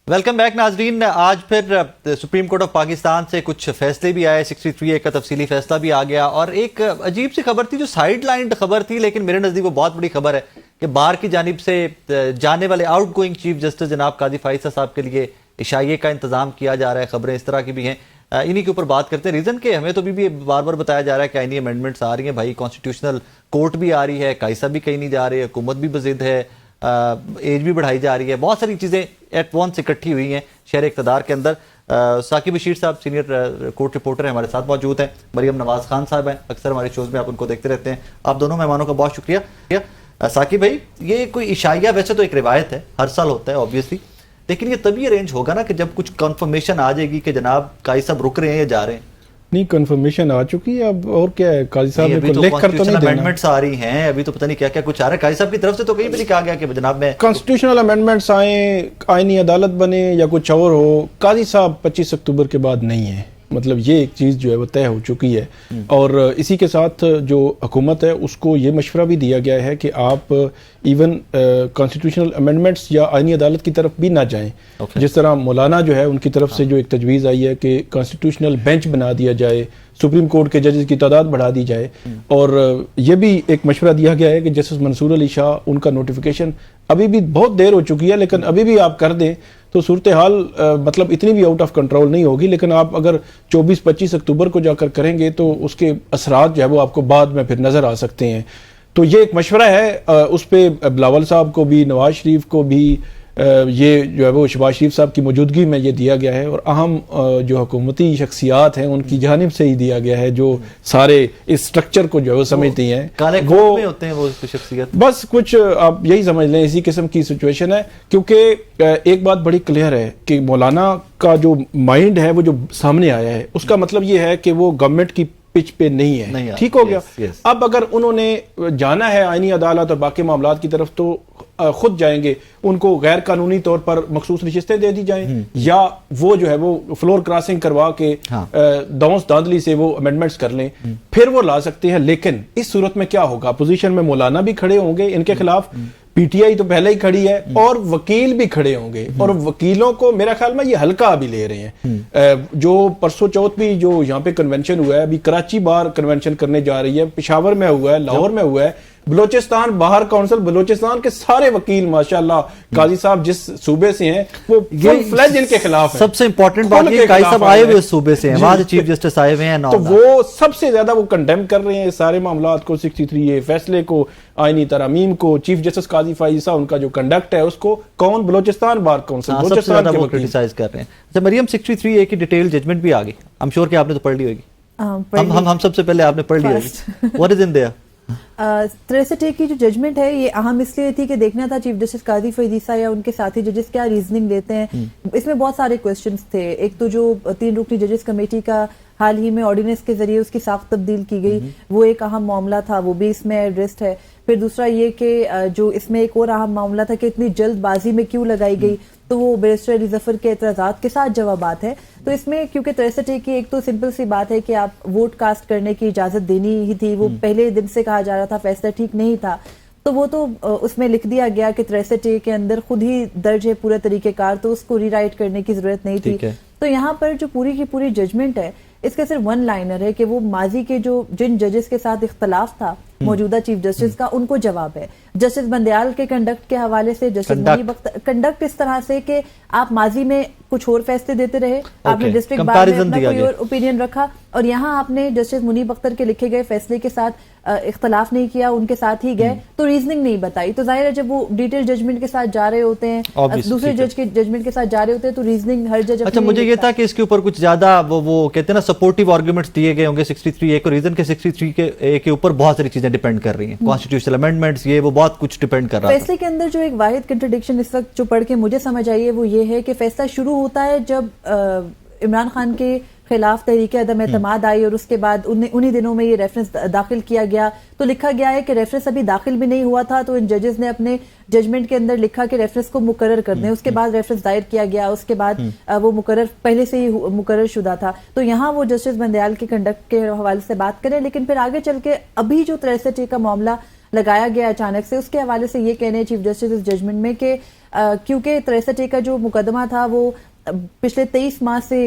Welcome back नाजरीन। आज फिर सुप्रीम कोर्ट ऑफ पाकिस्तान से कुछ फैसले भी आए। 63A का तफसीली फैसला भी आ गया और एक अजीब सी खबर थी जो साइड लाइन खबर थी, लेकिन मेरे नज़दीक वो बहुत बड़ी खबर है कि बार की जानिब से जाने वाले आउट गोइंग चीफ जस्टिस जनाब काजी फाइसा साहब के लिए इशाइये का इंतजाम किया जा रहा है। खबरें इस तरह की भी हैं, इन्हीं के ऊपर बात करते हैं। रीज़न के हमें तो भी बार बार बताया जा रहा है कि आईनी अमेंडमेंट्स आ रही हैं, भाई कॉन्स्टिट्यूशनल कोर्ट भी आ रही है, कायसा भी कहीं नहीं जा रही है, हुकूमत भी बज़िद है, एज भी बढ़ाई जा रही है, बहुत सारी चीज़ें एट वंस इकट्ठी हुई हैं शहर इक़्तिदार के अंदर। साकिब बशीर साहब सीनियर कोर्ट रिपोर्टर हैं, हमारे साथ मौजूद हैं। मरियम नवाज़ खान साहब हैं, अक्सर हमारे शोज़ में आप उनको देखते रहते हैं। आप दोनों मेहमानों का बहुत शुक्रिया। साकिब भाई, ये कोई इशाइया वैसे तो एक रिवायत है, हर साल होता है ऑब्वियसली, लेकिन ये तभी अरेंज होगा ना कि जब कुछ कंफर्मेशन आ जाएगी कि जनाब काजी साहब रुक रहे हैं या जा रहे हैं। नहीं, कंफर्मेशन आ चुकी है, अब और क्या है, काजी साहब ने लिख कर तो नहीं देना। अमेंडमेंट्स आ रही हैं, अभी तो पता नहीं क्या क्या कुछ आ रहा है। काजी साहब की तरफ से तो कहीं भी नहीं कहा गया कि जनाब मैं कॉन्स्टिट्यूशनल अमेंडमेंट्स आए, आईनी अदालत बने या कुछ और हो, काजी साहब 25 अक्टूबर के बाद नहीं है। मतलब ये एक चीज़ जो है वो तय हो चुकी है। और इसी के साथ जो हुकूमत है उसको ये मशवरा भी दिया गया है कि आप इवन कॉन्स्टिट्यूशनल अमेंडमेंट्स या आईनी अदालत की तरफ भी ना जाएं। जिस तरह मौलाना जो है उनकी तरफ से जो एक तजवीज़ आई है कि कॉन्स्टिट्यूशनल बेंच बना दिया जाए, सुप्रीम कोर्ट के जजेस की तादाद बढ़ा दी जाए। और ये भी एक मशवरा दिया गया है कि जस्टिस मंसूर अली शाह, उनका नोटिफिकेशन अभी भी बहुत देर हो चुकी है, लेकिन अभी भी आप कर दें तो सूरत हाल मतलब इतनी भी आउट ऑफ कंट्रोल नहीं होगी। लेकिन आप अगर 24-25 अक्टूबर को जाकर करेंगे तो उसके असरात जो है वो आपको बाद में फिर नज़र आ सकते हैं। तो ये एक मशवरा है, उस पर बिलावल साहब को भी, नवाज शरीफ को भी ये जो है वो शहबाज शरीफ साहब की मौजूदगी में ये दिया गया है, और अहम जो हुकूमती शख्सियात हैं उनकी जानिब से ही दिया गया है, जो सारे इस स्ट्रक्चर को जो है वो समझती हैं। काले कोट में होते हैं वो शख्सियत, बस कुछ आप यही समझ लें, इसी किस्म की सिचुएशन है। क्योंकि एक बात बड़ी क्लियर है कि मौलाना का जो माइंड है वो जो सामने आया है, उसका मतलब ये है कि वो गवर्नमेंट की पिच पे नहीं है। ठीक हो गया। अब अगर उन्होंने जाना है आईनी अदालत और बाकी मामलात की तरफ तो खुद जाएंगे, उनको गैर कानूनी तौर पर मखसूस नशिस्तें दे दी जाएं, या वो जो है वो फ्लोर क्रॉसिंग करवा के दौंस दादली से वो अमेंडमेंट्स कर लें, फिर वो ला सकते हैं। लेकिन इस सूरत में क्या होगा, अपोजिशन में मौलाना भी खड़े होंगे इनके खिलाफ, पीटीआई तो पहले ही खड़ी है, और वकील भी खड़े होंगे, और वकीलों को मेरा ख्याल में ये हल्का अभी ले रहे हैं। जो परसों चौथ भी जो यहाँ पे कन्वेंशन हुआ है, अभी कराची बार कन्वेंशन करने जा रही है, पेशावर में हुआ है, लाहौर में हुआ है, बलोचिस्तान बाहर काउंसिल, बलोचिस्तान के सारे वकील माशाल्लाह काजी साहब जिस सूबे से हैं वो फुल फ्लेज इनके खिलाफ है। सबसे इंपॉर्टेंट बात ये काजी साहब आए हुए सूबे से हैं, वहां से चीफ जस्टिस आए हुए हैं, तो वो सबसे ज्यादा वो कंडेम कर रहे हैं सारे मामलात को, 63A फैसले को, आईनी तरामीम को, चीफ जस्टिस काजी फाइसा उनका जो कंडक्ट है उसको, कौन बलोचिस्तान बार काउंसिल बलोचिस्तान के क्रिटिसाइज कर रहे हैं। अच्छा मरियम, 63A की डिटेल जजमेंट भी आ गई, आई एम श्योर कि आपने तो पढ़ ली होगी। हम सबसे पहले आपने पढ़ ली होगी। What is in their? 63A की जो जजमेंट है ये अहम इसलिए थी कि देखना था चीफ जस्टिस काजी फाइसा या उनके साथी जजेस क्या रीजनिंग देते हैं। इसमें बहुत सारे क्वेश्चंस थे। एक तो जो 3 रुकनी जजेस कमेटी का हाल ही में ऑर्डिनेंस के जरिए उसकी साख्त तब्दील की गई, वो एक अहम मामला था, वो भी इसमें एड्रेस्ड है। फिर दूसरा ये कि जो इसमें एक और अहम मामला था कि इतनी जल्दबाजी में क्यों लगाई गई, तो वो बैरिस्टर अली ज़फ़र के एतराज़ात के साथ जवाबात है। तो इसमें क्योंकि 63A की एक तो सिंपल सी बात है कि आप वोट कास्ट करने की इजाज़त देनी ही थी, वो पहले दिन से कहा जा रहा था फैसला ठीक नहीं था, तो वो तो उसमें लिख दिया गया कि 63A के अंदर खुद ही दर्ज है पूरा तरीक़ेकार, तो उसको रीराइट करने की ज़रूरत नहीं थी। तो यहाँ पर जो पूरी की पूरी जजमेंट है इसका सिर्फ वन लाइनर है कि वो माजी के जो जिन जजेस के साथ इख्तलाफ था मौजूदा चीफ जस्टिस का, उनको जवाब है। जस्टिस बंदयाल के कंडक्ट के हवाले से, जस्टिस मुनीब अख्तर कंडक्ट इस तरह से कि आप माजी में कुछ और फैसले देते रहे, आपने डिस्ट्रिक्ट बार में अपना कोई और ओपिनियन रखा, और यहाँ आपने जस्टिस मुनीब अख्तर के लिखे गए फैसले के साथ इख्तलाफ नहीं किया, उनके साथ ही गए, तो रीजनिंग नहीं बताई। तो जाहिर है जब वो डिटेल जजमेंट के साथ जा रहे होते हैं, दूसरे जज के जजमेंट के साथ जा रहे होते हैं, तो रीजनिंग हर जज। अच्छा, मुझे ये था कि इसके ऊपर कुछ ज्यादा वो कहते हैं ना सपोर्टिव आर्गुमेंट्स दिए गए होंगे 63A को, रीजन के 63A के ऊपर बहुत सारी चीजें डिपेंड कर रही हैं, कॉन्स्टिट्यूशनल अमेंडमेंट्स, ये वो बहुत कुछ डिपेंड कर रहा है। फैसले के अंदर जो एक वाहिद कंट्रडिक्शन इस वक्त जो पढ़ के मुझे समझ आई है वो ये है कि फैसला शुरू होता है जब इमरान खान के खिलाफ तहरीक अदम एतमाद आई, और उसके बाद उन्हीं दिनों में ये रेफरेंस दाखिल किया गया। तो लिखा गया है कि रेफरेंस अभी दाखिल भी नहीं हुआ था, तो इन जजेस ने अपने जजमेंट के अंदर लिखा कि रेफरेंस को मुकर्रर कर दें। उसके बाद रेफरेंस दायर किया गया, उसके बाद वो मुकर्रर पहले से ही मुकर्रर शुदा था। तो यहाँ वो जस्टिस बंदयाल के कंडक्ट के हवाले से बात करें, लेकिन फिर आगे चल के अभी जो 63A का मामला لگایا گیا اچانک سے، اس کے حوالے سے یہ کہنے چیف جسٹس اس ججمنٹ میں کہ کیونکہ 63A کا جو مقدمہ تھا وہ پچھلے 23 ماہ سے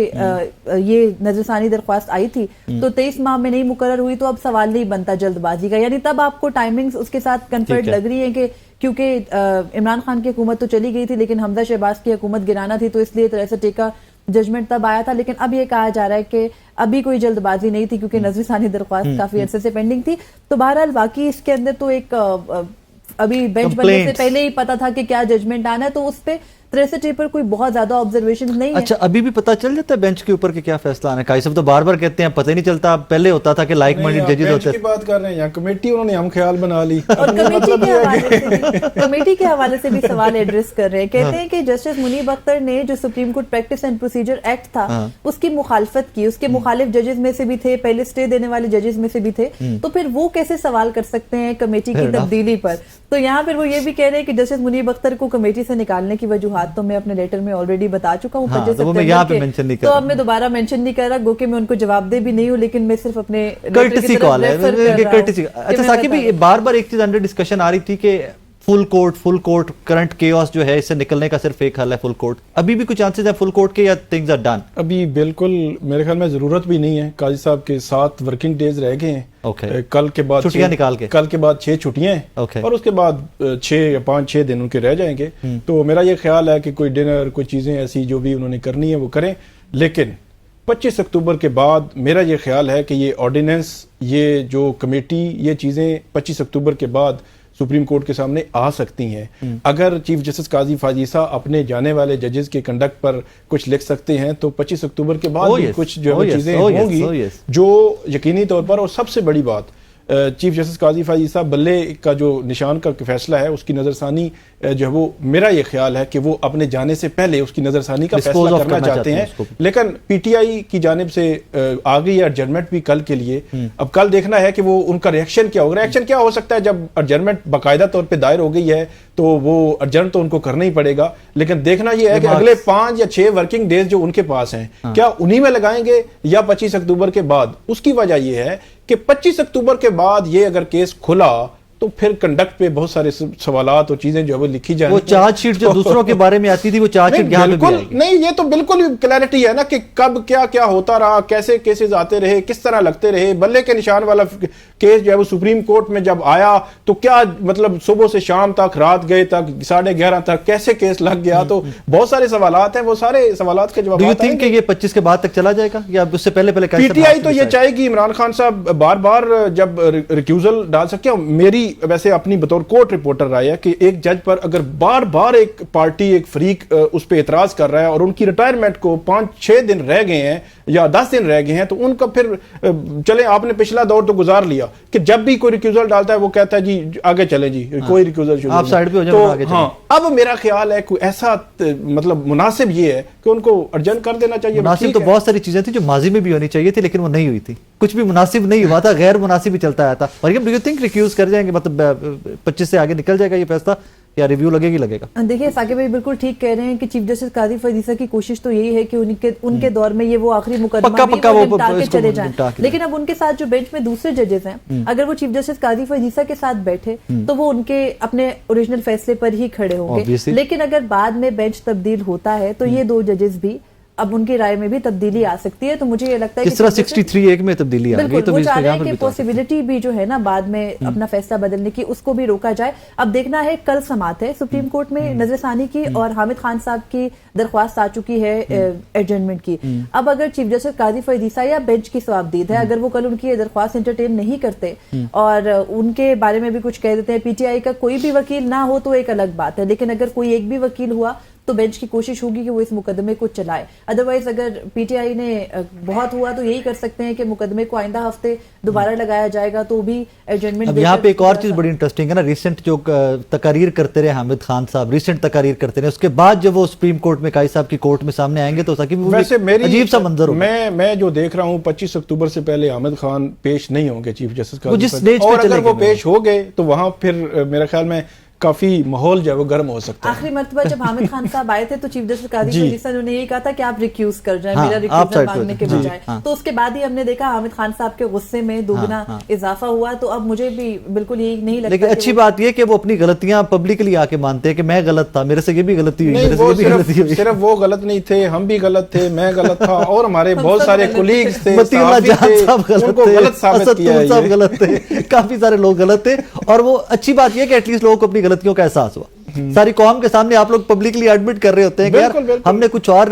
یہ نظر ثانی درخواست آئی تھی، تو 23 ماہ میں نہیں مقرر ہوئی تو اب سوال نہیں بنتا جلد بازی کا، یعنی تب آپ کو ٹائمنگز اس کے ساتھ کنفرٹ لگ رہی ہیں کہ کیونکہ عمران خان کی حکومت تو چلی گئی تھی لیکن حمزہ شہباز کی حکومت گرانا تھی، تو اس لیے 63A کا ججمنٹ تب آیا تھا. لیکن اب یہ کہا جا رہا ہے کہ ابھی کوئی جلد بازی نہیں تھی کیونکہ نظر ثانی درخواست کافی عرصے سے پینڈنگ تھی. تو بہرحال باقی اس کے اندر تو ایک ابھی بینچ بننے سے پہلے ہی پتا تھا کہ کیا ججمنٹ آنا ہے، تو اس پہ 63A پر کوئی بہت زیادہ آبزرویشن نہیں ہے. اچھا ابھی بھی پتہ چل جاتا ہے بینچ کے اوپر کہ کیا فیصلہ آنا ہے؟ قائد صاحب تو بار بار کہتے ہیں پتہ ہی نہیں چلتا، پہلے ہوتا تھا کہ لائک مائنڈڈ ججز ہوتے تھے. بات کر رہے ہیں یہاں کمیٹی انہوں نے ہم خیال بنا لی، اور کمیٹی کے حوالے سے بھی سوال ایڈریس کر رہے ہیں. کہتے ہیں کہ جسٹس منیب اختر نے جو supreme court practice and procedure act تھا اس کی مخالفت کی، اس کے مخالف ججز میں سے بھی تھے، پہلے اسٹے دینے والے ججز میں سے بھی تھے، تو پھر وہ کیسے سوال کر سکتے ہیں کمیٹی کی تبدیلی پر؟ تو یہاں پھر وہ یہ بھی کہہ رہے ہیں کہ جسٹس منیب اختر کو کمیٹی سے نکالنے کی وجوہات تو میں اپنے لیٹر میں آلریڈی بتا چکا ہوں 25 سپٹمبر کے، تو اب میں دوبارہ مینشن نہیں کر رہا، گو کہ میں ان کو جواب دے بھی نہیں ہوں، لیکن میں صرف اپنے کرٹسی کال ہے. اچھا ثاقب بھی بار بار ایک چیز انڈر ڈسکشن آ رہی تھی کہ فل کورٹ کرنٹ کیوس جو ہے اس سے نکلنے کا صرف ایک حل ہے فل کورٹ. ابھی بھی کچھ چانسز ہے فل کورٹ کے یا تھنگز آر ڈن؟ ابھی بالکل میرے خیال میں ضرورت بھی نہیں ہے. قاضی صاحب کے 7 ورکنگ ڈیز رہ گئے ہیں، کل کے بعد چھٹیاں نکال کے، کل کے بعد 6 چھٹیاں ہیں اور اس کے بعد 6 یا 5-6 دن ان کے رہ جائیں گے. تو میرا یہ خیال ہے کہ کوئی ڈنر کوئی چیزیں ایسی جو بھی انہوں نے کرنی ہے وہ کریں، لیکن 25 اکتوبر کے بعد میرا یہ خیال ہے کہ یہ آرڈیننس، یہ جو کمیٹی، یہ چیزیں 25 اکتوبر کے بعد سپریم کورٹ کے سامنے آ سکتی ہیں. اگر چیف جسٹس قاضی فاضیسہ اپنے جانے والے ججز کے کنڈکٹ پر کچھ لکھ سکتے ہیں تو 25 اکتوبر کے بعد بھی کچھ جو چیزیں ہوں گی جو یقینی طور پر، اور سب سے بڑی بات چیف جسٹس قاضی فاضیسہ بلے کا جو نشان کا فیصلہ ہے اس کی نظر ثانی جو ہے وہ میرا یہ خیال ہے کہ وہ اپنے جانے سے پہلے اس کی نظر ثانی کا فیصلہ کرنا چاہتے ہیں. لیکن پی ٹی آئی کی جانب سے آ گئی ایڈجرمنٹ بھی کل کے لیے. اب کل دیکھنا ہے کہ وہ ان کا ریئیکشن کیا ہوگا. ریئیکشن کیا ہو سکتا ہے جب ایڈجرمنٹ باقاعدہ طور پہ دائر ہو گئی ہے تو وہ ایڈجرن تو ان کو کرنا ہی پڑے گا، لیکن دیکھنا یہ ہے کہ اگلے 5 یا 6 ورکنگ ڈیز جو ان کے پاس ہیں کیا انہی میں لگائیں گے یا 25 اکتوبر کے بعد. اس کی وجہ یہ ہے کہ 25 اکتوبر کے بعد یہ اگر کیس کھلا تو پھر کنڈکٹ پہ بہت سارے سوالات اور چیزیں جو ہے وہ لکھی جائیں. وہ چارج شیٹ جو دوسروں کے بارے میں آتی تھی وہ چارج شیٹ یہاں پہ بھی آئے گی. نہیں، یہ تو بالکل کلیئرٹی ہے نا کہ کب کیا ہوتا رہا، کیسے کیسز آتے رہے، کس طرح لگتے رہے. بلے کے نشان والا کیس جو ہے وہ سپریم کورٹ میں جب آیا تو کیا مطلب صبح سے شام تک، رات گئے تک 11:30 تک کیسے کیس لگ گیا. تو بہت سارے سوالات ہیں، وہ سارے سوالات کے جواب. ڈو یو تھنک کہ یہ 25 کے بعد تک چلا جائے گا یا اس سے پہلے پی ٹی آئی تو یہ چاہے گی عمران خان صاحب بار بار جب ریکیوزل ڈال سکتے ہیں. میری ویسے اپنی بطور کورٹ رپورٹر رائے ہے کہ ایک جج پر اگر بار بار ایک پارٹی، ایک فریق اس پہ اعتراض کر رہا ہے اور ان کی ریٹائرمنٹ کو 5-6 دن رہ گئے ہیں یا 10 دن رہ گئے ہیں تو ان کا پھر چلے آپ نے پچھلا دور تو گزار لیا کہ جب بھی کوئی ریکیوزل ڈالتا ہے وہ کہتا ہے جی آگے چلیں جی، کوئی ریکیوزل آپ سائیڈ پہ ہو جائیں آگے چلیں. اب میرا خیال ہے کوئی ایسا مطلب مناسب یہ ہے کہ ان کو ارجنٹ کر دینا چاہیے. مناسب تو بہت ساری چیزیں تھیں جو ماضی میں بھی ہونی چاہیے تھی لیکن وہ نہیں ہوئی تھی. کچھ بھی مناسب نہیں ہوا تھا، غیر مناسب ہی چلتا آیا تھا. مریم ڈو یو تھنک ریکیوز کر جائیں گے، مطلب 25 سے آگے نکل جائے گا یہ فیصلہ یا ریویو لگے گی؟ لگے گا. دیکھیے ثاقب بھائی بالکل ٹھیک کہہ رہے ہیں کہ چیف جسٹس قاضی فاضیسہ کی کوشش تو یہی ہے کہ ان کے دور میں یہ وہ آخری مقدمہ بھی وہ نمٹا کے چلے جائیں. لیکن اب ان کے ساتھ جو بینچ میں دوسرے ججز ہیں اگر وہ چیف جسٹس قاضی فاضیسہ کے ساتھ بیٹھے تو وہ ان کے اپنے اوریجنل فیصلے پر ہی کھڑے ہوں گے. لیکن اگر بعد میں بینچ تبدیل ہوتا ہے تو یہ 2 ججز بھی اب ان کی رائے میں بھی تبدیلی آ سکتی ہے. تو مجھے یہ لگتا ہے کہ 63 میں تبدیلی آ گئی تو وہ چاہ رہے ہیں کہ پوسیبلٹی بھی جو ہے نا بعد میں اپنا فیصلہ بدلنے کی اس کو بھی روکا جائے. اب دیکھنا ہے کل سماعت ہے سپریم کورٹ میں نظر ثانی کی اور حامد خان صاحب کی درخواست آ چکی ہے ایڈجرنمنٹ کی. اب اگر چیف جسٹس قاضی فاضیسہ یا بینچ کی ثوابدید ہے اگر وہ کل ان کی درخواست انٹرٹین نہیں کرتے اور ان کے بارے میں بھی کچھ کہہ دیتے ہیں، پی ٹی آئی کا کوئی بھی وکیل نہ ہو تو ایک الگ بات ہے، لیکن اگر کوئی ایک بھی وکیل ہوا تو بینچ کی کوشش ہوگی کہ وہ اس مقدمے کو چلائے. ادروائز اگر پی ٹی آئی نے بہت ہوا تو یہی کر سکتے ہیں کہ مقدمے کو آئندہ ہفتے دوبارہ لگایا جائے گا تو بھی ایڈجرنمنٹ. اب یہاں پہ ایک اور چیز بڑی انٹرسٹنگ ہے نا، ریسنٹ جو تقاریر کرتے رہے حامد خان صاحب، ریسنٹ تقاریر کرتے رہے، اس کے بعد جب وہ سپریم کورٹ میں قاضی صاحب کی کورٹ میں سامنے آئیں گے تو عجیب سا منظر ہوگا. میں جو دیکھ رہا ہوں 25 اکتوبر سے پہلے حامد خان پیش نہیں ہوں گے چیف جسٹس کا، اور اگر وہ پیش ہو گئے تو وہاں پھر میرے خیال میں काफी माहौल जो है वो गर्म हो सकता है। आखिरी मर्तबा जब हामिद खान साहब आए थे तो चीफ जस्टिस काजी फरीद साहब ने यही कहा था कि आप रिक्यूज कर जाएं, मेरा रिक्यूजल मांगने के बजाय। तो उसके बाद ही हमने देखा हामिद खान साहब के गुस्से में दोगुना इजाफा हुआ। तो अब मुझे भी बिल्कुल यही नहीं लगता। लेकिन अच्छी बात यह कि वो अपनी गलतियां पब्लिकली आके मानते हैं कि मैं गलत था, मेरे से ये भी गलती हुई, मेरे से ये भी गलती हुई। सिर्फ वो गलत नहीं थे, हम भी गलत थे, मैं गलत था और हमारे बहुत सारे कोलीग्स थे, मतीउल्लाह जान साहब गलत थे, साबित किया है, साहब गलत थे, काफी सारे लोग गलत थे। और वो अच्छी बात यह कि एटलीस्ट लोगों को अपनी गलतियों का एहसास हुआ। सारी कौम के सामने आप लोग पब्लिकली एडमिट कर रहे होते हैं कि यार हमने कुछ और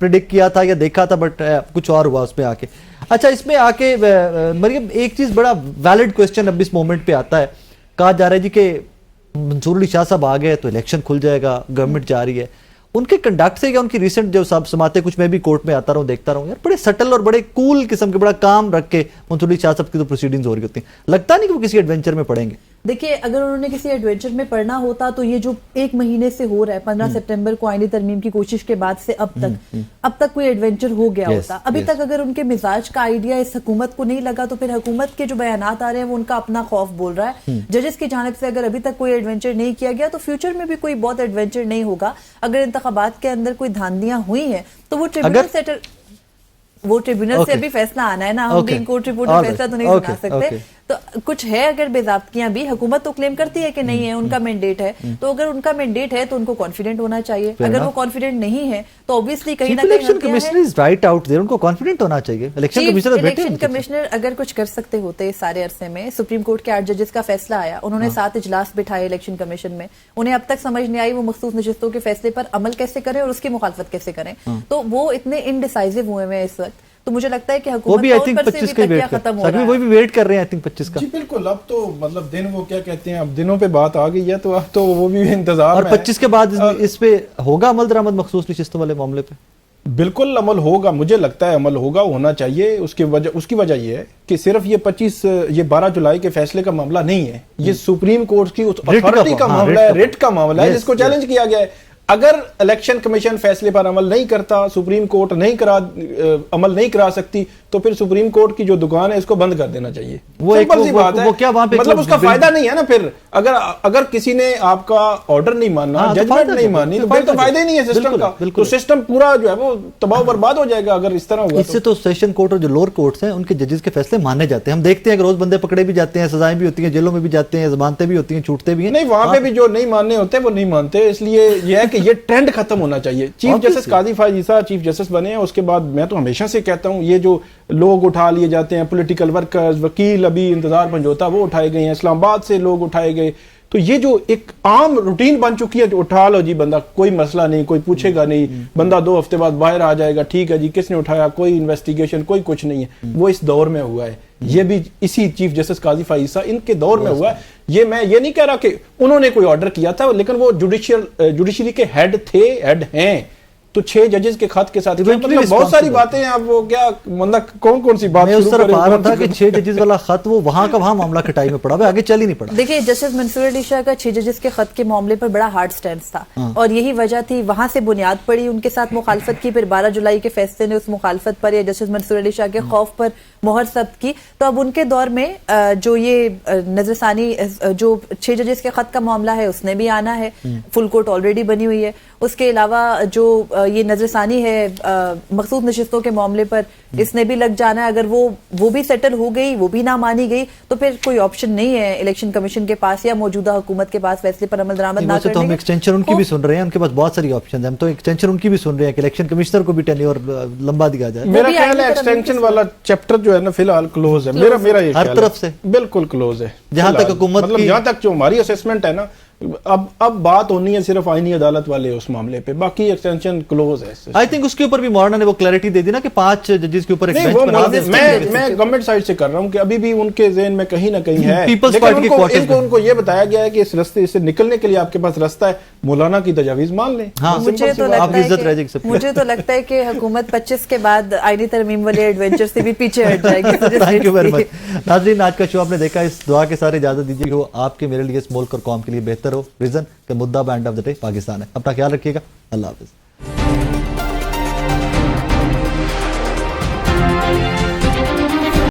प्रेडिक्ट किया था या देखा था, बट कुछ और हुआ उसमें आके। अच्छा, इसमें आके मरियम एक चीज बड़ा वैलिड क्वेश्चन अब इस मोमेंट पे आता है। कहा जा रहा है जी कि मंसूर अली शाह साहब आ गए तो इलेक्शन खुल जाएगा, गवर्नमेंट जा रही है। उनके कंडक्ट से या उनकी रिसेंट जो सब समाते, कुछ मैं भी कोर्ट में आता रहा हूँ, देखता रहा हूँ, यार बड़े सटल और बड़े कूल किस्म के, बड़ा काम रख के मंसूर अली शाह साहब की तो प्रोसीडिंग्स हो रही होती हैं। लगता नहीं कि वो किसी एडवेंचर में पड़ेंगे। देखिए, अगर उन्होंने किसी एडवेंचर में पढ़ना होता तो ये जो 1 महीने से हो रहा है, 15 सितंबर को आईनी तरमीम की कोशिश के बाद से अब तक कोई एडवेंचर हो गया होता। अभी तक अगर उनके मिजाज का आइडिया इस हुकूमत को नहीं लगा तो फिर हुकूमत के जो बयानात आ रहे हैं वो उनका अपना खौफ बोल रहा है। जजेस की जानिब से अगर अभी तक कोई एडवेंचर नहीं किया गया तो फ्यूचर में भी कोई बहुत एडवेंचर नहीं होगा। अगर इंतखाबात के अंदर कोई धांधलियां हुई हैं तो वो ट्रिब्यूनल से अभी फैसला आना है ना, हम भी कोर्ट रिपोर्ट में फैसला तो नहीं सुना सकते। तो कुछ है, अगर बेज़ाब्तियां भी हुकूमत तो क्लेम करती है कि नहीं है, उनका मैंडेट है, तो अगर उनका मैंडेट है तो उनको कॉन्फिडेंट होना चाहिए। अगर वो कॉन्फिडेंट नहीं है तो ऑब्वियसली कहीं ना कहीं election commissioner is right out there, उनको कॉन्फिडेंट होना चाहिए। इलेक्शन कमिश्नर अगर कुछ कर सकते होते इस सारे अरसे में, सुप्रीम कोर्ट के 8 जजेस का फैसला आया, उन्होंने 7 इजलास बिठाए इलेक्शन कमीशन में, उन्हें अब तक समझ नहीं आई वो मखसूस नशिस्तों के फैसले पर अमल कैसे करें और उसकी मुखालफत कैसे करें। तो वो इतने इनडिसाइसिव हुए हैं इस वक्त। तो मुझे लगता है कि वो भी आई थिंक 25 का वेट खत्म हो रहा है, वो भी वेट कर रहे हैं आई थिंक 25 का। जी बिल्कुल, अब तो मतलब दिन वो क्या कहते हैं, अब दिनों पे बात आ गई है तो अब तो वो भी इंतजार और 25 के बाद इस पे होगा अमल दरामद मखसूस नशिस्तों वाले मामले पे। बिल्कुल अमल होगा, मुझे लगता है अमल होगा, होना चाहिए। उसकी वजह ये है कि सिर्फ ये 12 जुलाई के फैसले का मामला नहीं है, ये सुप्रीम कोर्ट की उस अथॉरिटी का मामला है, रिट का मामला है जिसको चैलेंज किया गया है। अगर इलेक्शन कमीशन फैसले पर अमल नहीं करता, सुप्रीम कोर्ट अमल नहीं करा सकती, तो फिर सुप्रीम कोर्ट की जो दुकान है इसको बंद कर देना चाहिए। वो एक सी बात है, मतलब उसका फायदा नहीं है ना। फिर अगर किसी ने आपका ऑर्डर नहीं मानना, जजमेंट नहीं मानी, तो फिर तो फायदा ही नहीं है सिस्टम का। तो सिस्टम पूरा जो है वो तबाह बर्बाद हो जाएगा अगर इस तरह हुआ। इससे तो सेशन कोर्ट और जो लोअर कोर्ट्स हैं उनके जजेस के फैसले माने जाते हैं। हम देखते हैं कि रोज बंदे पकड़े भी जाते हैं, सजाएं भी होती हैं, जेलों में भी जाते हैं, जमानतें भी होती हैं, छूटते भी हैं। नहीं, वहां पे भी जो नहीं मानने होते वो नहीं मानते। इसलिए यह है कि ये ट्रेंड खत्म होना चाहिए। चीफ जस्टिस काजी फरीद ईसा चीफ जस्टिस बने हैं, उसके बाद मैं तो हमेशा से कहता हूं ये जो लोग उठा लिए जाते हैं, पॉलिटिकल वर्कर्स, वकील, अभी इंतजार पंजोता वो उठाए गए हैं, इस्लामाबाद से लोग उठाए गए। तो ये जो एक आम रूटीन बन चुकी है, उठा लो जी बंदा, कोई मसला नहीं, कोई पूछेगा नहीं, बंदा 2 हफ्ते बाद बाहर आ जाएगा, ठीक है जी किसने उठाया, कोई इन्वेस्टिगेशन, कोई कुछ नहीं है। वो इस दौर में हुआ है, ये भी इसी चीफ जस्टिस काजी फरीद ईसा इनके दौर में हुआ है। ये मैं ये नहीं कह रहा कि उन्होंने कोई ऑर्डर किया था, लेकिन वो जुडिशरी के हेड हैं। तो 6 जजेस के खत के साथ मतलब बहुत सारी बातें हैं। अब वो क्या मतलब कौन सी बात उस तरफ आ रहा था कि 6 जजेस वाला खत वो वहां का वहां मामला खटाई में पड़ा, आगे चल ही नहीं पड़ा। देखिए, जस्टिस मंसूर अली शाह का 6 जजेस के खत के मामले पर बड़ा हार्ड स्टैंड था और यही वजह थी, वहां से बुनियाद पड़ी, उनके साथ मुखालफत की, फिर 12 जुलाई के फैसले ने उस मुखालफत पर या जस्टिस मंसूर अली शाह के खौफ पर मोहर सब्त की। तो अब उनके दौर में जो ये नजरसानी, जो 6 जजेस के खत का मामला है उसने भी आना है, फुल कोर्ट ऑलरेडी बनी हुई है। उसके अलावा जो ये नजरसानी है मखसूस नशिस्तों के मामले पर, इसने भी लग जाना है। अगर वो भी सेटल हो गई, वो भी ना मानी गई, तो फिर कोई ऑप्शन नहीं है इलेक्शन कमीशन के पास या मौजूदा हुकूमत के पास फैसले पर अमल दरामद ना करने तो हम एक्सटेंशन उनकी भी सुन रहे हैं, उनके पास बहुत सारी ऑप्शन है। हम तो एक्सटेंशन उनकी भी सुन रहे हैं कि इलेक्शन कमिश्नर को भी टेन्योर लंबा दिया जाए। मेरा ख्याल है एक्सटेंशन वाला चैप्टर जो है ना फिलहाल क्लोज है। मेरा ये हर तरफ से बिल्कुल क्लोज है। जहां तक हुकूमत मतलब जहां तक जो हमारी असेसमेंट है ना, अब बात होनी है सिर्फ आईनी अदालत वाले उस मामले पे, बाकी एक्सटेंशन क्लोज है। आई थिंक उसके ऊपर भी मौलाना ने वो क्लैरिटी दे दी ना कि 5 जजेस के ऊपर एक बेंच बना दे। मैं गवर्नमेंट साइड से कर रहा हूं कि अभी भी उनके ज़हन में कहीं ना कहीं है, पीपल्स पार्टी के क्वार्टर में उनको ये बताया गया है कि इस रास्ते से निकलने के लिए आपके पास रास्ता है, मौलाना की तजावीज मान लें। मुझे तो लगता है कि हुकूमत 25 के बाद आईनी तरमीम वाले एडवेंचर से भी पीछे हट जाएगी। Thank you very much. नाज़रीन, आज का शो आपने देखा, इस दुआ के सारे इजाजत दीजिए कि वो आपके मेरे लिए, इस मुल्क और कौम के लिए बेहतर हो। रीजन के मुद्दा end of the day Pakistan है। अपना ख्याल रखिएगा। अल्लाह हाफिज़।